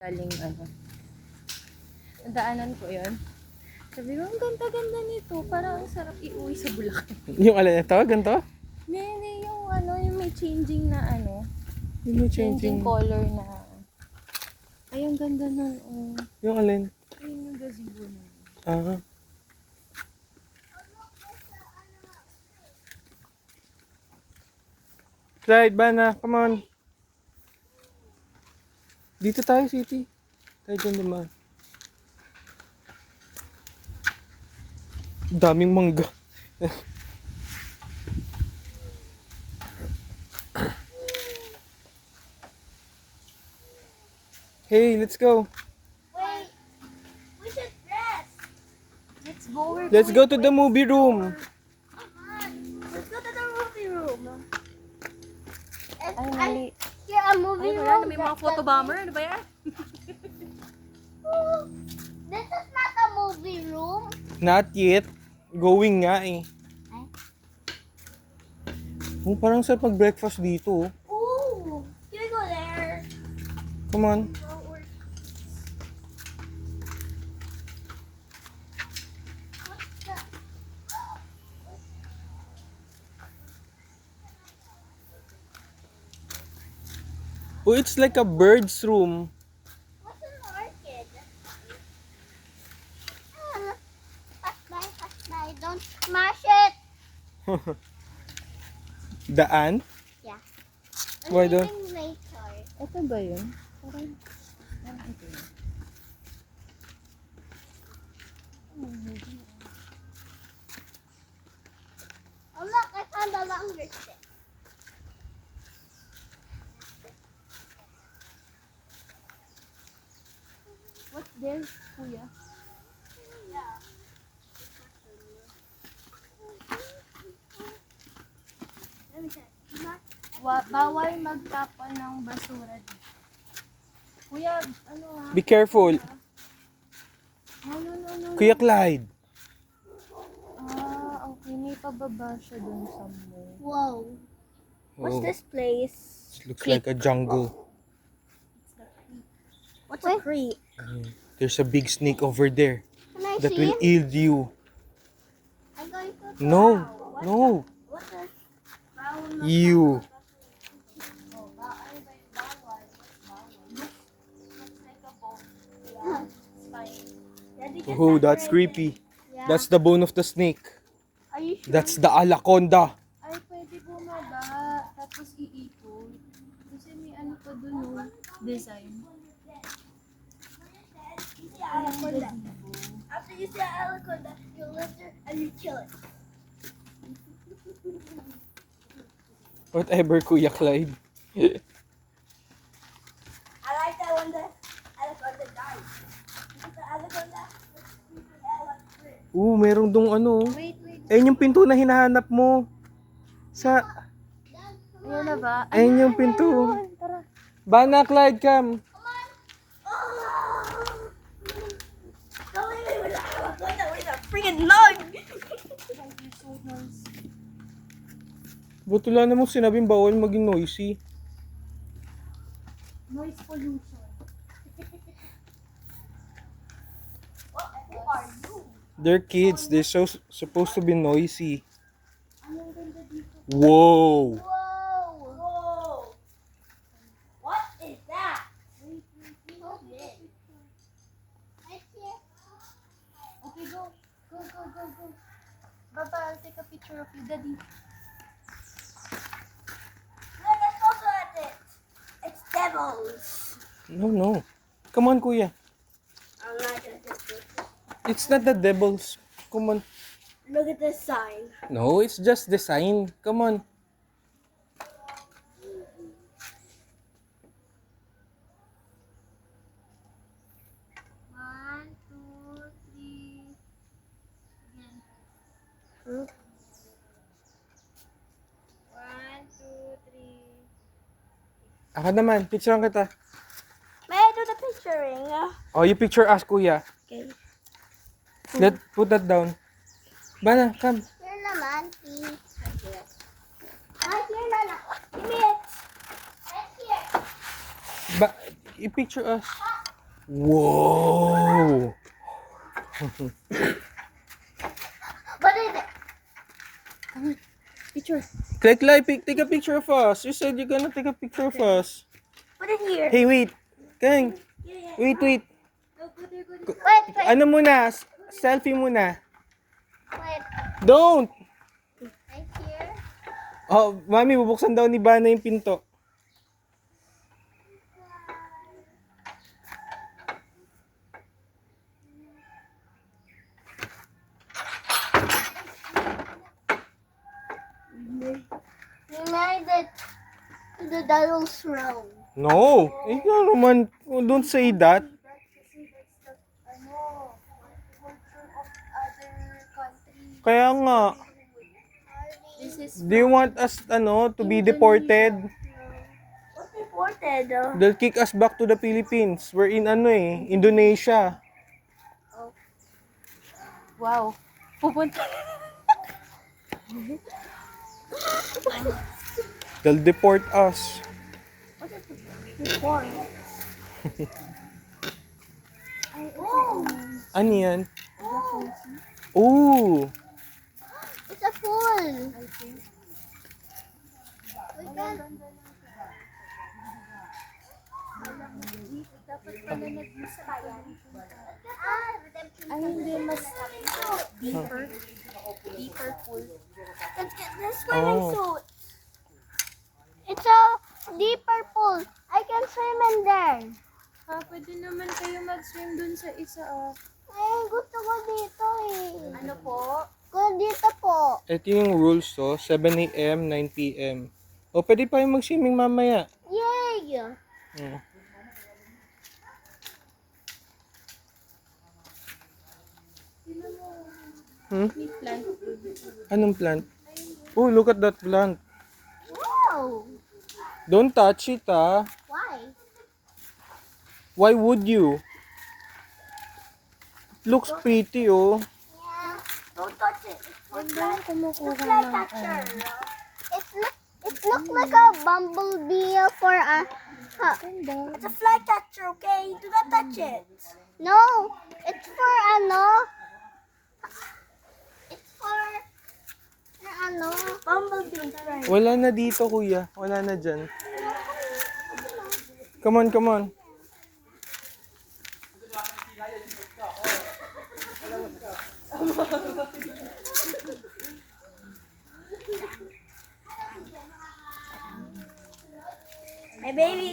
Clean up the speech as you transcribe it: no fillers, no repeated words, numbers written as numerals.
Galing ano. Nadaanan ko yun. Sabi ko, ang ganda-ganda nito. Parang ang sarap iuwi sa Bulacan. Yung alin ito? Ganito? Hindi, yung ano, yung may changing na ano. Yung may Changing changing. color na. Ay, ang ganda nun. Oh. Yung alin? Ayun yung gazebo na. Ah. Clyde, Bana, come on. Dito tayo, City. Tayo dyan naman. Daming mangga. Hey, let's go. Wait, we should rest. Let's go. Let's go to the movie room. Come on, let's go to the movie room. Ay, mali. Here, a movie Ay, wala room. na. May mga photo bomber. Ano ba yan? This is not a movie room. Not yet. Going nga eh. Ay. Oh, parang sarap mag-breakfast dito. Oh. Ooh, can we go there? Come on. What's the... Oh, it's like a bird's room. What's an orchid? Pass by. Don't smash it. Daan? Yeah. Why don't- leaving later. Ito ba yun? Parang ito yun. Oh look, I found a longer stick. What's this, kuya? Let me check. Bawal magtapon ng basura dito. Kuya, ano ha? Be careful. No. Kuya Clyde. Ah, okay. May pababa siya dun somewhere. Whoa. What's Oh, this place? This looks like a jungle. What's a creek? There's a big snake over there Can I that see will him? eat you. I'm going to No, no. What the? You. Oh, that's creepy. Yeah. That's the bone of the snake. Are you sure? That's the anaconda. Ay, pwede bumaba. Tapos iikot. Kasi may ano pa dun, no? Design. Anaconda. After you see an anaconda, you lift her and you kill it. Whatever, Kuya Clyde. I like that when the anaconda dies. Because the anaconda was sleeping at like this. Merong dong ano. Wait. Ayun yung pinto na hinahanap mo. Sa... Dad, come Ayan na ba? Ayun yung pinto. Ayun, tara. Bana, Clyde, come. on. Don't leave me with the anaconda with a freaking lung. Buti lang namang sinabing bawal maging noisy. Noise pollution. Who are you? They're kids. They're supposed to be noisy. Whoa! Whoa! What is that? So big. Right here. Okay, go. Go. Baba, I'll take a picture of you, Daddy. Look, let's also at it. It's devils. No. Come on, Kuya. I'm not gonna do this. It's not the devils. Come on. Look at this sign. No, it's just the sign. Come on. One, two, three. Again. One, two, three. Ako naman. Picturean kita. May I do the picturing? Oh, you picture us, Kuya. Okay. Put that down. Bana, come. Here naman, please. Right here, Nana. Give me it. Right here. You picture us. Whoa! What is it? Picture. Take a picture of us. You said you're gonna take a picture of us. Put it here. Hey, wait. Kang, wait. Wait. Ano muna? Selfie muna. Wait. Don't! Right here. Oh, mami, bubuksan daw ni Bana yung pinto. We made it to the Daryl's room. No! Ikaw naman, don't say that. Kaya nga, This is do you want us, to be deported? What's reported? They'll kick us back to the Philippines. We're in, Indonesia. wow. Pupunta. They'll deport us. Report. Oh, Ano yan? Ooh! it's a pool. We can. Ay, hindi. Mas deeper. Deeper pool. Let's get this swimming Oh. suit. It's a deeper pool. I can swim in there. Pwede naman kayo mag-swim dun sa isa, Gusto ko dito eh. Ano po? Gusto dito po. Ito yung rules to, 7 a.m., 9 p.m. O, pwede pa yung mag-swimming mamaya. Yay! Hmm. Hmm? May plant. Anong plant? Oh, look at that plant. Wow! Don't touch it, ah. Why? Why would you? It looks pretty, oh. Yeah. Don't touch it. And then, kumukuha Fly ng catcher. It looks like a bumblebee for a. ganda. It's a fly catcher, okay? Do not touch it. No, it's for It's for bumblebee. Wala na dito, kuya. Wala na dyan. Come on, come on. My baby